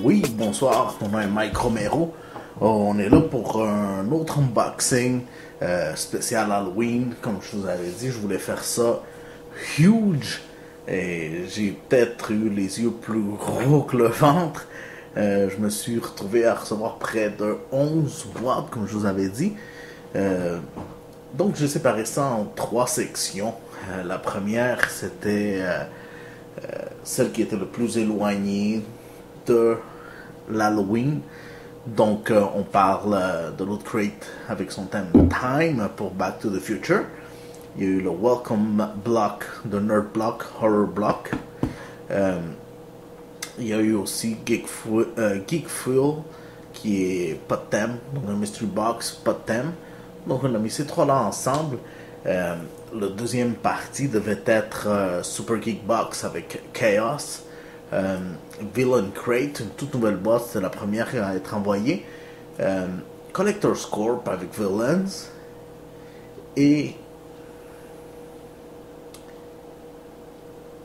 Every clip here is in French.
Oui, bonsoir, mon nom est Mike Romero. On est là pour un autre unboxing spécial Halloween. Comme je vous avais dit, je voulais faire ça huge. Et j'ai peut-être eu les yeux plus gros que le ventre. Je me suis retrouvé à recevoir près de 11 boîtes, comme je vous avais dit. Donc j'ai séparé ça en 3 sections. La première, c'était celle qui était le plus éloignée de l'Halloween. Donc, on parle de l'autre crate avec son thème Time pour Back to the Future. Il y a eu le Welcome Block de Nerd Block, Horror Block. Il y a eu aussi Geek Fuel qui est pas de thème, donc un Mystery Box, pas de thème. Donc, on a mis ces trois-là ensemble. La deuxième partie devait être Super Geek Box avec Chaos. Villain Crate, une toute nouvelle boîte, c'est la première à être envoyée. Collector's Corp avec Villains. Et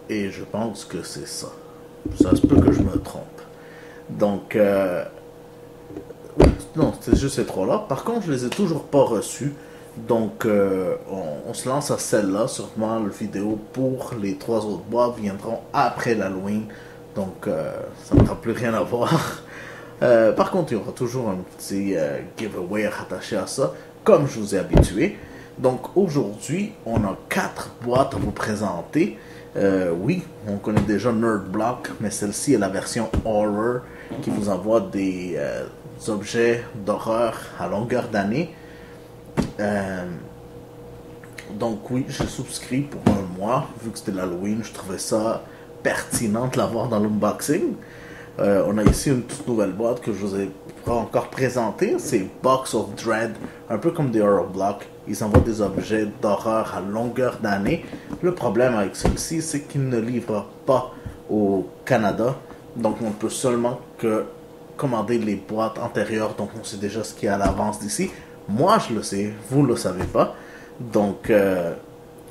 je pense que c'est ça. Ça se peut que je me trompe. Donc, non, c'est juste ces trois-là. Par contre, je les ai toujours pas reçus. Donc, on se lance à celle-là. Sûrement, la vidéo pour les 3 autres boîtes viendront après l'Halloween. Donc, ça n'aura plus rien à voir. Par contre, il y aura toujours un petit giveaway rattaché à ça, comme je vous ai habitué. Donc, aujourd'hui, on a 4 boîtes à vous présenter. Oui, on connaît déjà Nerd Block, mais celle-ci est la version Horror qui vous envoie des objets d'horreur à longueur d'année. Donc oui, j'ai souscrit pour un mois, vu que c'était l'Halloween, je trouvais ça pertinent de l'avoir dans l'unboxing. On a ici une toute nouvelle boîte que je vous ai pas encore présentée, c'est Box of Dread, un peu comme des Horror Block. Ils envoient des objets d'horreur à longueur d'année. Le problème avec celui-ci, c'est qu'il ne livre pas au Canada, donc on peut seulement que commander les boîtes antérieures, donc on sait déjà ce qu'il y a à l'avance d'ici. Moi, je le sais, vous le savez pas. Donc,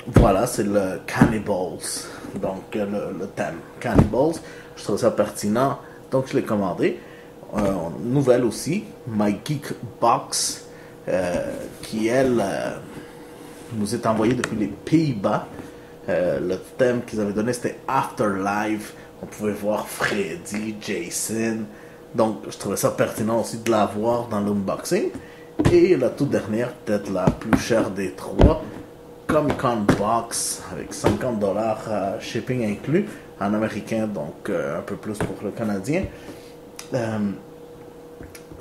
voilà, c'est le Cannibals. Donc, le thème Cannibals. Je trouve ça pertinent, donc je l'ai commandé. Nouvelle aussi, My Geek Box, qui, elle, nous est envoyée depuis les Pays-Bas. Le thème qu'ils avaient donné, c'était Afterlife. On pouvait voir Freddy, Jason. Donc, je trouvais ça pertinent aussi de l'avoir dans l'unboxing. Et la toute dernière, peut-être la plus chère des 3, Comic Con Box avec $50 shipping inclus en américain, donc un peu plus pour le canadien.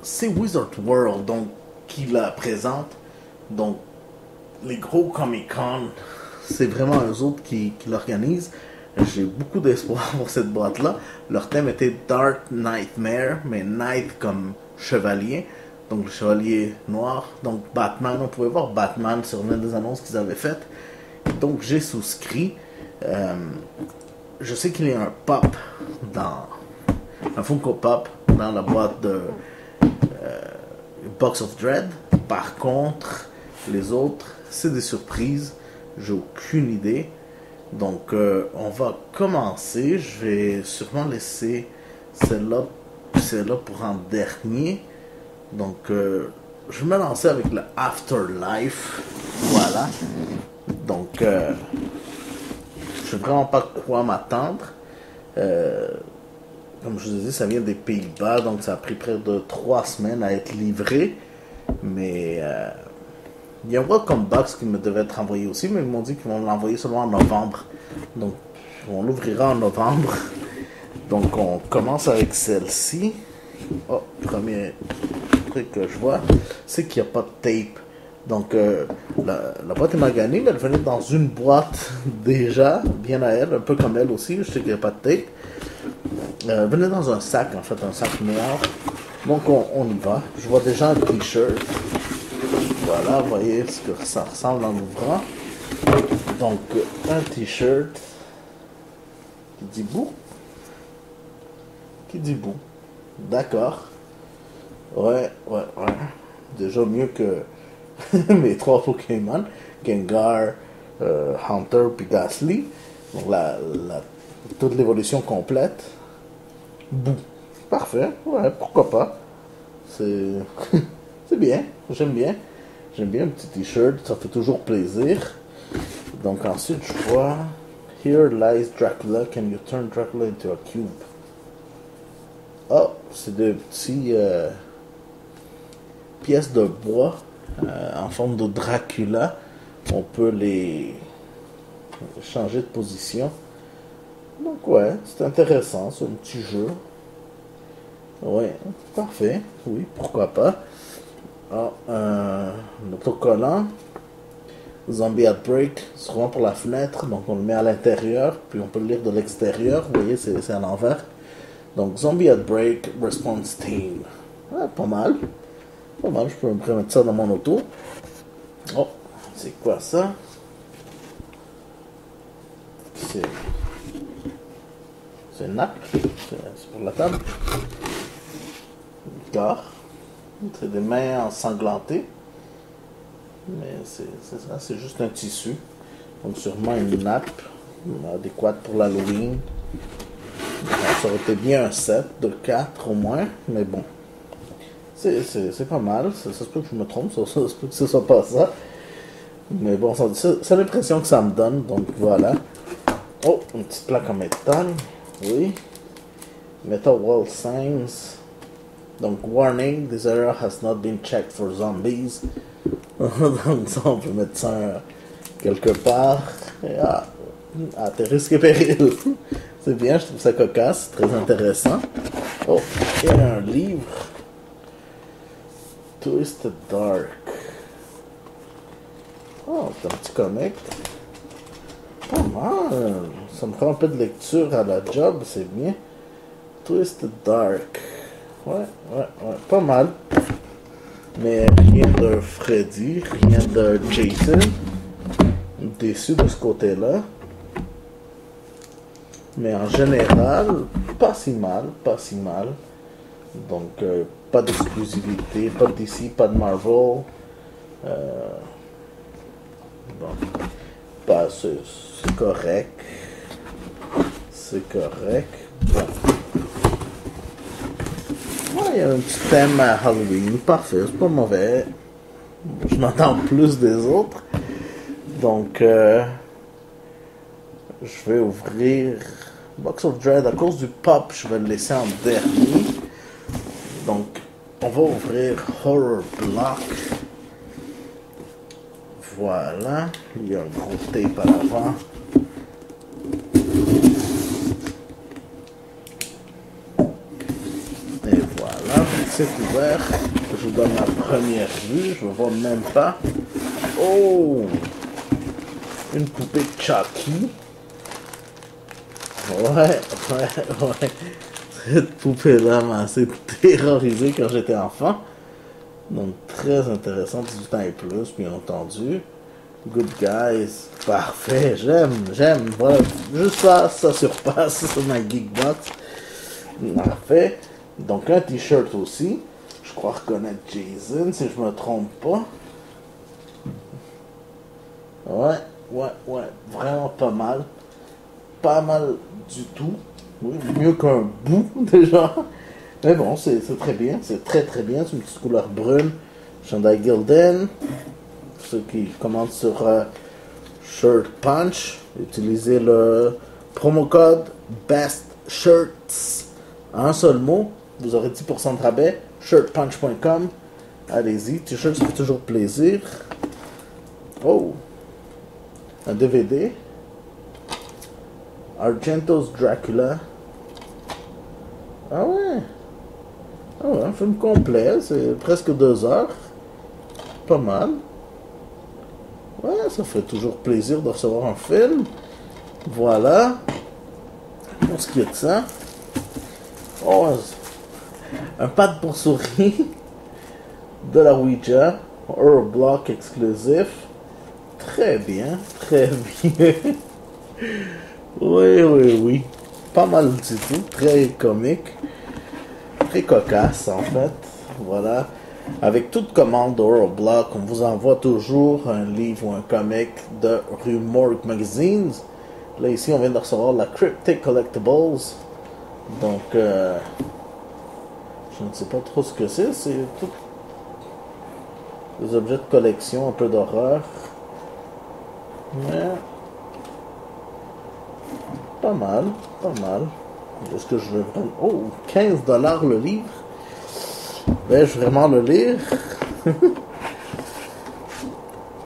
C'est Wizard World donc qui la présente. Donc les gros Comic Con, c'est vraiment eux autres qui l'organisent. J'ai beaucoup d'espoir pour cette boîte-là. Leur thème était Dark Nightmare, mais Night comme chevalier. Donc le chevalier noir, donc Batman, on pouvait voir Batman sur l'une des annonces qu'ils avaient faites. Donc j'ai souscrit. Je sais qu'il y a un pop un Funko Pop dans la boîte de Box of Dread. Par contre, les autres, c'est des surprises. J'ai aucune idée. Donc on va commencer. Je vais sûrement laisser celle-là pour en dernier. Donc, je vais me lancer avec le Afterlife. Voilà. Donc, je sais vraiment pas quoi m'attendre. Comme je vous ai dit, ça vient des Pays-Bas. Donc, ça a pris près de 3 semaines à être livré. Mais, il y a un Welcome Box qui me devait être envoyé aussi. Mais ils m'ont dit qu'ils vont l'envoyer seulement en novembre. Donc, on l'ouvrira en novembre. Donc, on commence avec celle-ci. Oh, premier truc que je vois, c'est qu'il n'y a pas de tape. Donc, la boîte est maganée, mais elle venait dans une boîte déjà, bien à elle, un peu comme elle aussi. Je sais qu'il n'y a pas de tape. Elle venait dans un sac, en fait, un sac noir. Donc, on y va. Je vois déjà un t-shirt. Voilà, vous voyez ce que ça ressemble en ouvrant. Donc, un t-shirt qui dit bout. Qui dit bout. D'accord. Ouais. Déjà mieux que mes 3 Pokémon. Gengar, Hunter puis Ghastly. Donc toute l'évolution complète. Bou. parfait. Ouais, pourquoi pas. C'est c'est bien. J'aime bien. J'aime bien un petit t-shirt. Ça fait toujours plaisir. Donc ensuite, je vois... Here lies Dracula. Can you turn Dracula into a cube? Oh, c'est des petits... pièces de bois en forme de Dracula. On peut les changer de position. Donc ouais, c'est intéressant, c'est un petit jeu. Ouais, parfait. Oui, pourquoi pas. Ah, un autocollant. Zombie Outbreak, souvent pour la fenêtre, donc on le met à l'intérieur, puis on peut le lire de l'extérieur. Vous voyez, c'est à l'envers. Donc Zombie Outbreak Response Team. Ouais, pas mal. Pas mal, je peux me remettre ça dans mon auto. Oh, c'est quoi ça? C'est une nappe. C'est pour la table. D'accord. C'est des mains ensanglantées. Mais c'est ça, c'est juste un tissu. Donc sûrement une nappe adéquate pour l'Halloween. Ça aurait été bien un set de 4 au moins, mais bon. C'est pas mal, ça se peut que je me trompe, ça se peut que ce soit pas ça. Mais bon, c'est l'impression que ça me donne, donc voilà. Oh, une petite plaque en métal, oui. Metal Wall Signs. Donc, warning, this area has not been checked for zombies. Donc ça, on peut mettre ça quelque part. Et, à tes risques et périls. C'est bien, je trouve ça cocasse, très intéressant. Oh, il y a un livre. Twisted Dark. Oh, c'est un petit comic. Pas mal. Ça me prend un peu de lecture à la job, c'est bien. Twisted Dark. Ouais, pas mal. Mais rien de Freddy, rien de Jason. Déçu de ce côté-là. Mais en général, pas si mal. Donc, pas d'exclusivité, pas de DC, pas de Marvel. Bon, bah, c'est correct. C'est correct. Bon. Ouais, il y a un petit thème à Halloween. Parfait, c'est pas mauvais. Je m'entends plus des autres. Donc, je vais ouvrir Box of Dread. À cause du pop, je vais le laisser en dernier. Donc, on va ouvrir Horror Block. Voilà. Il y a un gros tape à l'avant. Et voilà. C'est ouvert. Je vous donne ma première vue. Je ne vois même pas. Oh! Une poupée de Chucky. Ouais. Cette poupée-là m'a assez terrorisé quand j'étais enfant. Donc, très intéressant, 18 ans et plus, bien entendu. Good Guys, parfait, j'aime. Voilà, juste ça surpasse ma Geekbox. Parfait. Donc, un t-shirt aussi. Je crois reconnaître Jason, si je me trompe pas. Ouais, vraiment pas mal. Pas mal du tout. Oui, mieux qu'un bout, déjà. Mais bon, c'est très bien. C'est très bien. C'est une petite couleur brune. Chandail Gildan. Pour ceux qui commandent sur Shirt Punch, utilisez le promo code Best Shirts. Un seul mot. Vous aurez 10% de rabais. Shirtpunch.com. Allez-y. T-shirt, ça fait toujours plaisir. Oh. Un DVD. Argento's Dracula. Ah ouais, un film complet, c'est presque 2 heures. Pas mal. Ouais, ça fait toujours plaisir de recevoir un film. Voilà. Pour ce qui est de ça. Oh, un pad pour souris. De la Ouija. Horror Block exclusif. Très bien. Oui. Pas mal du tout. Très comique. Très cocasse, en fait. Voilà. Avec toute commande d'Horror Block, on vous envoie toujours un livre ou un comic de Rue Morgue Magazines. Là, ici, on vient de recevoir la Cryptic Collectibles. Donc, Je ne sais pas trop ce que c'est. C'est tout des objets de collection, un peu d'horreur. Mais pas mal, pas mal. Est-ce que je vais vraiment... Oh, 15$ le livre. Vais-je vraiment le lire?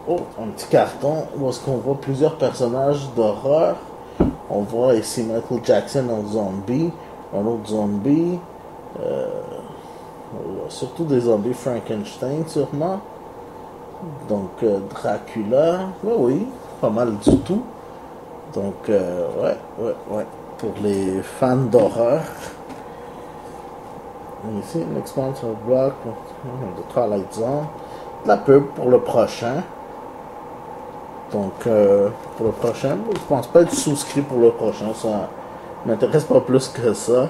Oh, un petit carton où est-ce qu'on voit plusieurs personnages d'horreur. On voit ici Michael Jackson en zombie, un autre zombie, surtout des zombies Frankenstein sûrement. Donc Dracula, oui, pas mal du tout. Donc ouais. Pour les fans d'horreur. Ici, une expansion block de Twilight Zone. La pub pour le prochain. Donc, pour le prochain, je pense pas être souscrit pour le prochain. Ça m'intéresse pas plus que ça.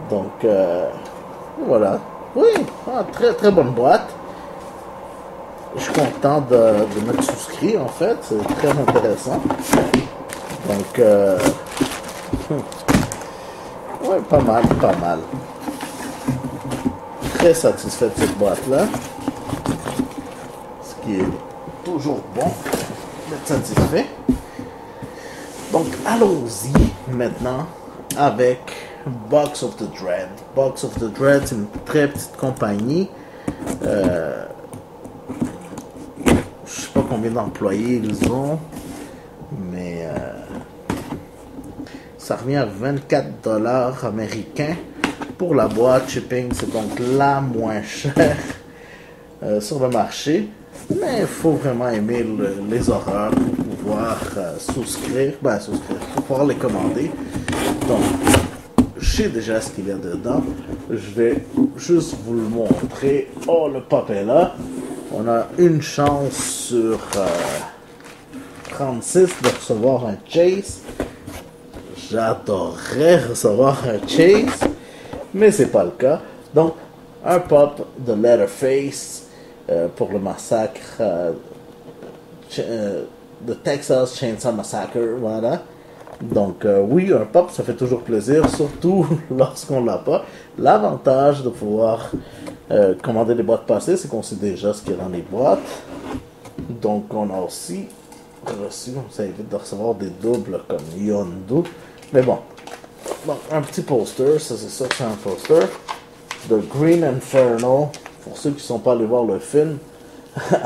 Donc, voilà. Oui, très très bonne boîte. Je suis content de m'être souscrit en fait. C'est très intéressant. Donc, ouais, pas mal. Très satisfait de cette boîte-là. Ce qui est toujours bon d'être satisfait. Donc, allons-y maintenant avec Box of the Dread. Box of the Dread, c'est une très petite compagnie. Je sais pas combien d'employés ils ont, mais ça revient à 24$ américains pour la boîte. Shipping, c'est donc la moins chère sur le marché. Mais il faut vraiment aimer les horreurs pour pouvoir souscrire, pour pouvoir les commander. Donc, je sais déjà ce qu'il y a dedans. Je vais juste vous le montrer. Oh, le pop est là. On a une chance sur 36 de recevoir un Chase. J'adorerais recevoir un Chase, mais c'est pas le cas. Donc, un pop de Leatherface pour le massacre de Texas Chainsaw Massacre, voilà. Donc oui, un pop, ça fait toujours plaisir, surtout lorsqu'on l'a pas. L'avantage de pouvoir commander des boîtes passées, c'est qu'on sait déjà ce qu'il y a dans les boîtes. Donc on a aussi reçu, ça évite de recevoir des doubles comme Yondu. Mais bon, donc un petit poster, ça c'est ça, c'est un poster de Green Inferno. Pour ceux qui ne sont pas allés voir le film,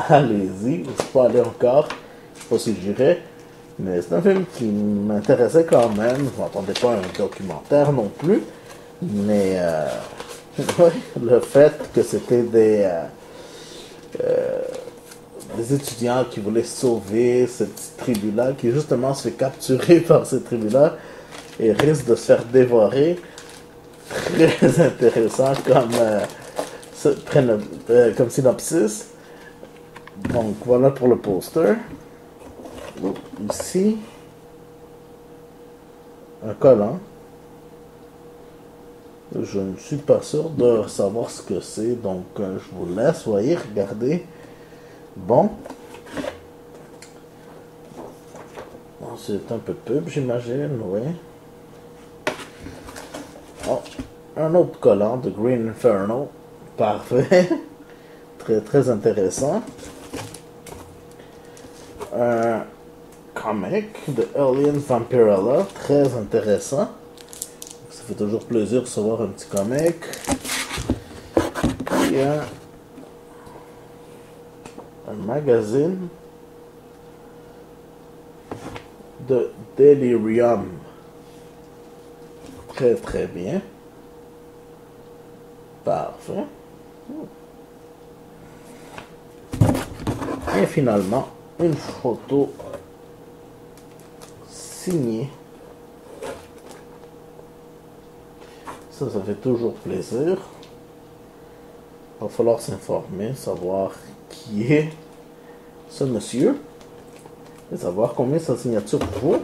allez-y, je ne suis pas allé encore, je ne sais pas si j'irai. Mais c'est un film qui m'intéressait quand même. Je ne m'attendais pas à un documentaire non plus. Mais ouais, le fait que c'était des étudiants qui voulaient sauver cette petite tribu-là, qui justement se fait capturer par cette tribu-là et risque de se faire dévorer. Très intéressant comme synopsis. Donc voilà pour le poster. Ici, un collant. Je ne suis pas sûr de savoir ce que c'est, donc je vous laisse, voyez, regardez. Bon. C'est un peu de pub, j'imagine, oui. Oh, un autre collant de Green Inferno. Parfait. Très, très intéressant. Un comic de Alien Vampirella, très intéressant. Ça fait toujours plaisir de recevoir un petit comic. Il y a un magazine de Delirium. Très très bien. Parfait. Et finalement, une photo signée. Ça fait toujours plaisir. Il va falloir s'informer, savoir qui est ce monsieur. Et savoir combien sa signature vaut.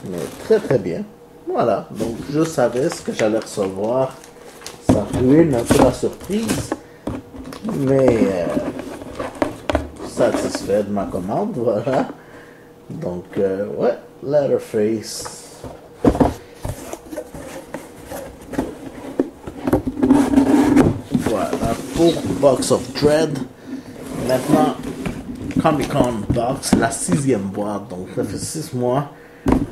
Mais très très bien. Voilà, donc je savais ce que j'allais recevoir. Ça ruine un peu la surprise. Mais satisfait de ma commande, voilà. Donc, ouais, Leatherface. pour Box of Dread. Maintenant, Comic Con Box, la 6e boîte. Donc, ça fait 6 mois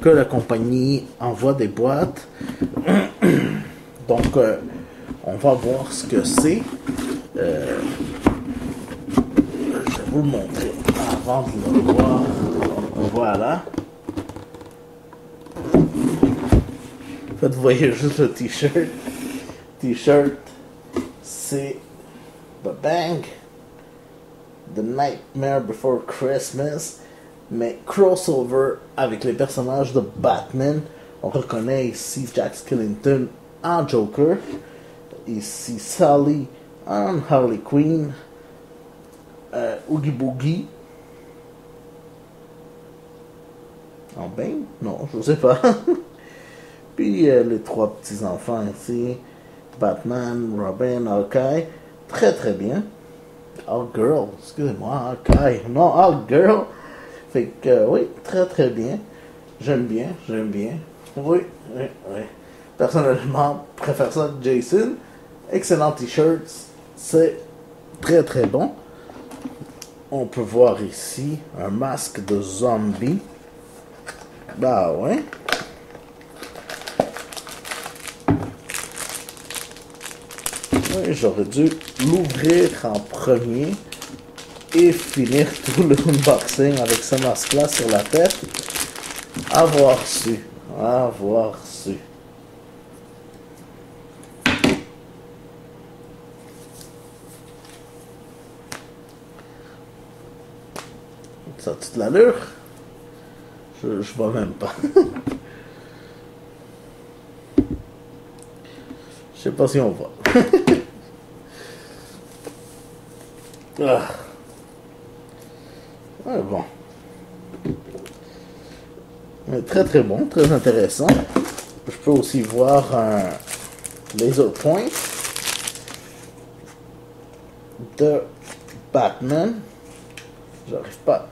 que la compagnie envoie des boîtes. Donc, on va voir ce que c'est. Je vais vous le montrer avant de le voir. Voilà. En fait, vous voyez juste le t-shirt. T-shirt, c'est The Bang, The Nightmare Before Christmas, mais crossover avec les personnages de Batman. On reconnaît ici Jack Skellington en Joker, ici Sally en Harley Quinn, Oogie Boogie en Bane? Non, je sais pas. Puis les 3 petits enfants ici, Batman, Robin, Hawkeye, très très bien. Girl, excusez-moi, Hawkeye, non, Girl. Fait que oui, très très bien. J'aime bien. Oui. Personnellement, je préfère ça que Jason. Excellent t-shirt, c'est très très bon. On peut voir ici un masque de zombie. Bah ouais. Oui, j'aurais dû l'ouvrir en premier et finir tout le unboxing avec ce masque-là sur la tête. Avoir su. Ça a toute l'allure? Je vois même pas. Je sais pas si on voit. Ah. Ouais, bon. Mais très très bon, très intéressant. Je peux aussi voir un laser point de Batman. J'arrive pas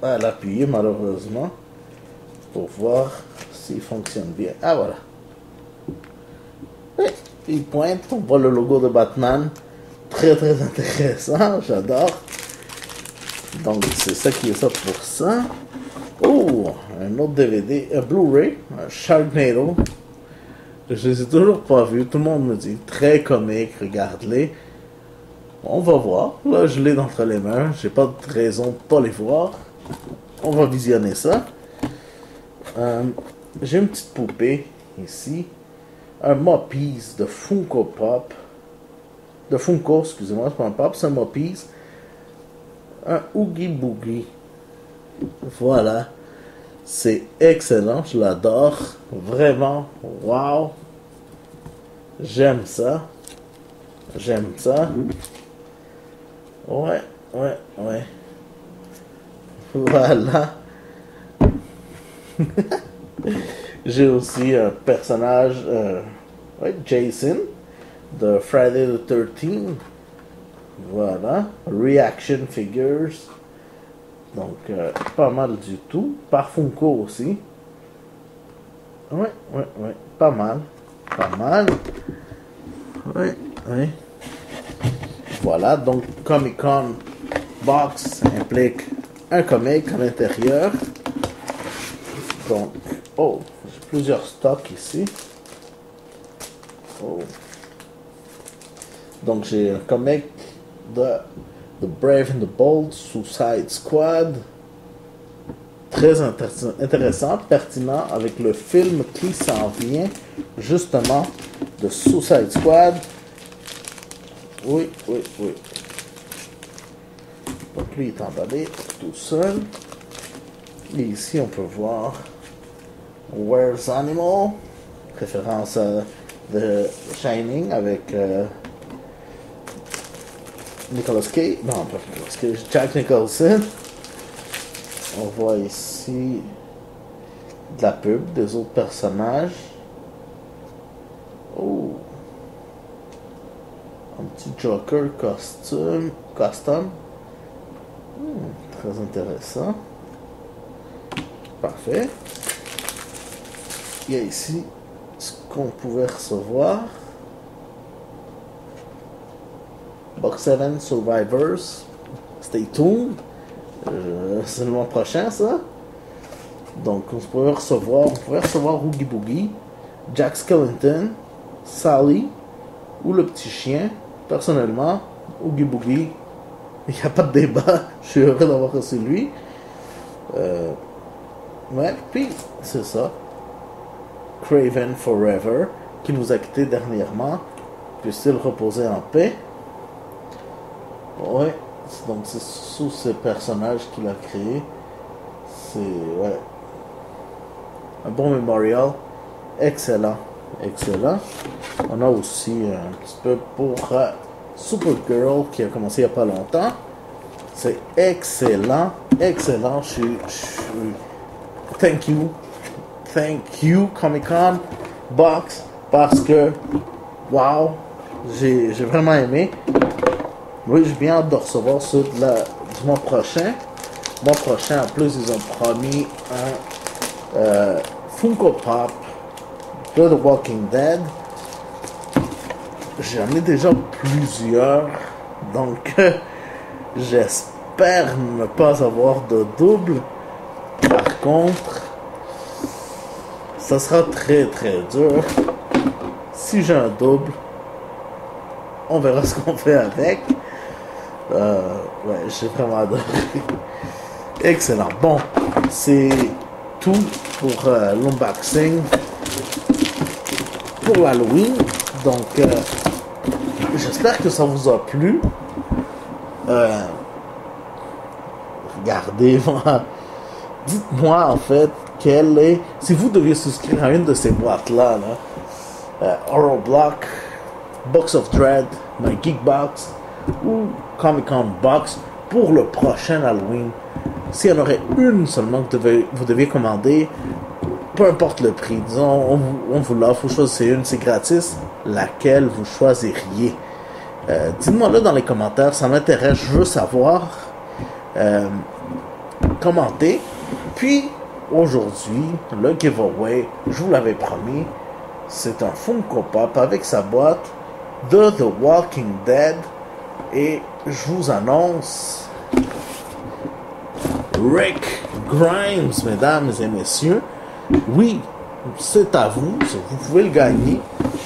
à l'appuyer malheureusement pour voir s'il fonctionne bien. Ah voilà. Oui, il pointe, on voit le logo de Batman. Très très intéressant, j'adore. Donc c'est ça qui est ça pour ça. Oh, un autre DVD, un Blu-ray, un Sharknado. Je les ai toujours pas vus, tout le monde me dit très comique, regarde-les. On va voir, là je l'ai entre les mains, j'ai pas de raison de pas les voir. On va visionner ça. J'ai une petite poupée ici, un Moppies de Funko Pop. De Funko, excusez-moi, c'est pas un pop, c'est un Moppies. Un Oogie Boogie. Voilà. C'est excellent, je l'adore. Vraiment, wow. J'aime ça. Ouais. Voilà. J'ai aussi un personnage, Jason, de Friday the 13th. Voilà. Reaction figures. Donc, pas mal du tout. Par Funko aussi. Ouais. Pas mal. Ouais. Voilà. Donc, Comic Con Box implique un comic à l'intérieur. Donc, j'ai plusieurs stocks ici. Donc, j'ai un comic de The Brave and the Bold, Suicide Squad. Très intéressant, pertinent avec le film qui s'en vient, justement, de Suicide Squad. Oui. Donc lui est emballé tout seul. Et ici, on peut voir Where's Animal, référence à The Shining avec Nicolas Cage, non pas Nicolas Cage, Jack Nicholson. On voit ici de la pub des autres personnages. Un petit Joker custom. Très intéressant. Parfait. Il y a ici ce qu'on pouvait recevoir. Box 7 Survivors. Stay tuned. C'est le mois prochain, ça. Donc, on pourrait recevoir Oogie Boogie, Jack Skellington, Sally ou le petit chien. Personnellement, Oogie Boogie, il n'y a pas de débat. Je suis heureux d'avoir reçu lui. Ouais, puis c'est ça. Craven Forever, qui nous a quittés dernièrement. Puisse-t-il reposer en paix? Ouais, donc c'est sous ce personnage qu'il a créé. C'est, ouais, un bon mémorial. Excellent, excellent. On a aussi un petit peu pour Supergirl, qui a commencé il n'y a pas longtemps. C'est excellent, excellent. Thank you Comic-Con Box, parce que wow, j'ai vraiment aimé. Oui, j'ai bien hâte de recevoir ceux du mois prochain. Le mois prochain, en plus, ils ont promis un Funko Pop de The Walking Dead. J'en ai déjà plusieurs, donc j'espère ne pas avoir de double. Par contre, ça sera très très dur. Si j'ai un double, on verra ce qu'on fait avec. Ouais, j'ai vraiment adoré. Excellent. Bon, c'est tout pour l'unboxing pour l'Halloween. Donc, j'espère que ça vous a plu. Regardez-moi. Dites-moi en fait quelle est. Si vous deviez souscrire à une de ces boîtes-là, Horror Block, Box of Dread, My Geek Box ou Comic-Con Box pour le prochain Halloween, s'il y en aurait une seulement que vous deviez commander, peu importe le prix, disons, on vous l'offre, vous choisissez une, c'est gratis, laquelle vous choisiriez? Dites-moi-le dans les commentaires, ça m'intéresse, je veux savoir. Commentez. Puis, aujourd'hui, le giveaway, je vous l'avais promis, c'est un Funko Pop avec sa boîte de The Walking Dead. Et je vous annonce Rick Grimes, mesdames et messieurs. Oui, c'est à vous. Vous pouvez le gagner.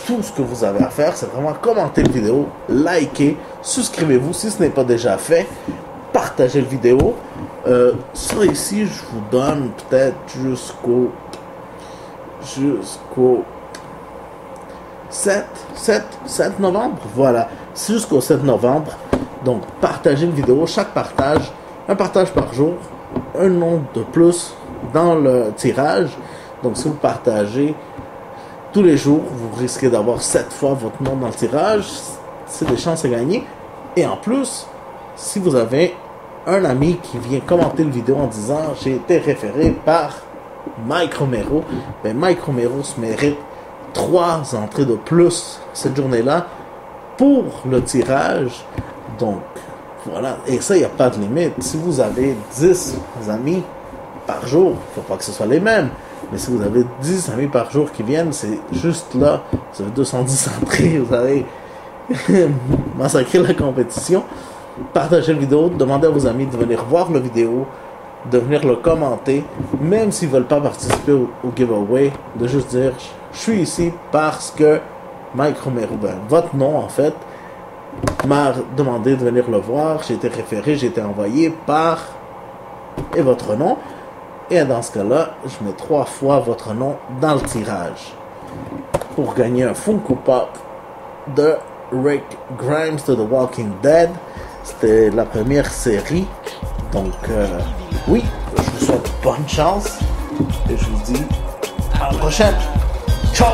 Tout ce que vous avez à faire, c'est vraiment commenter la vidéo, liker, souscrivez-vous si ce n'est pas déjà fait, partagez la vidéo. Ça ici, je vous donne peut-être jusqu'au 7 novembre. Voilà, c'est jusqu'au 7 novembre. Donc, partagez une vidéo. Chaque partage, un partage par jour, un nom de plus dans le tirage. Donc, si vous partagez tous les jours, vous risquez d'avoir 7 fois votre nom dans le tirage. C'est des chances à gagner. Et en plus, si vous avez un ami qui vient commenter la vidéo en disant « J'ai été référé par Mike Romero », ben Mike Romero se mérite 3 entrées de plus cette journée-là pour le tirage. Donc, voilà. Et ça, il n'y a pas de limite. Si vous avez 10 amis par jour, il ne faut pas que ce soit les mêmes. Mais si vous avez 10 amis par jour qui viennent, c'est juste là. Vous avez 210 entrées, vous avez massacré la compétition. Partagez la vidéo, demandez à vos amis de venir voir la vidéo, de venir le commenter, même s'ils ne veulent pas participer au giveaway, de juste dire « Je suis ici parce que Mike Romero, ben, votre nom en fait, m'a demandé de venir le voir, j'ai été référé, j'ai été envoyé par... et votre nom. » Et dans ce cas-là, je mets 3 fois votre nom dans le tirage pour gagner un Funko Pop de Rick Grimes de The Walking Dead. C'était la première série. Donc, oui, je vous souhaite bonne chance. Et je vous dis à la prochaine. Ciao!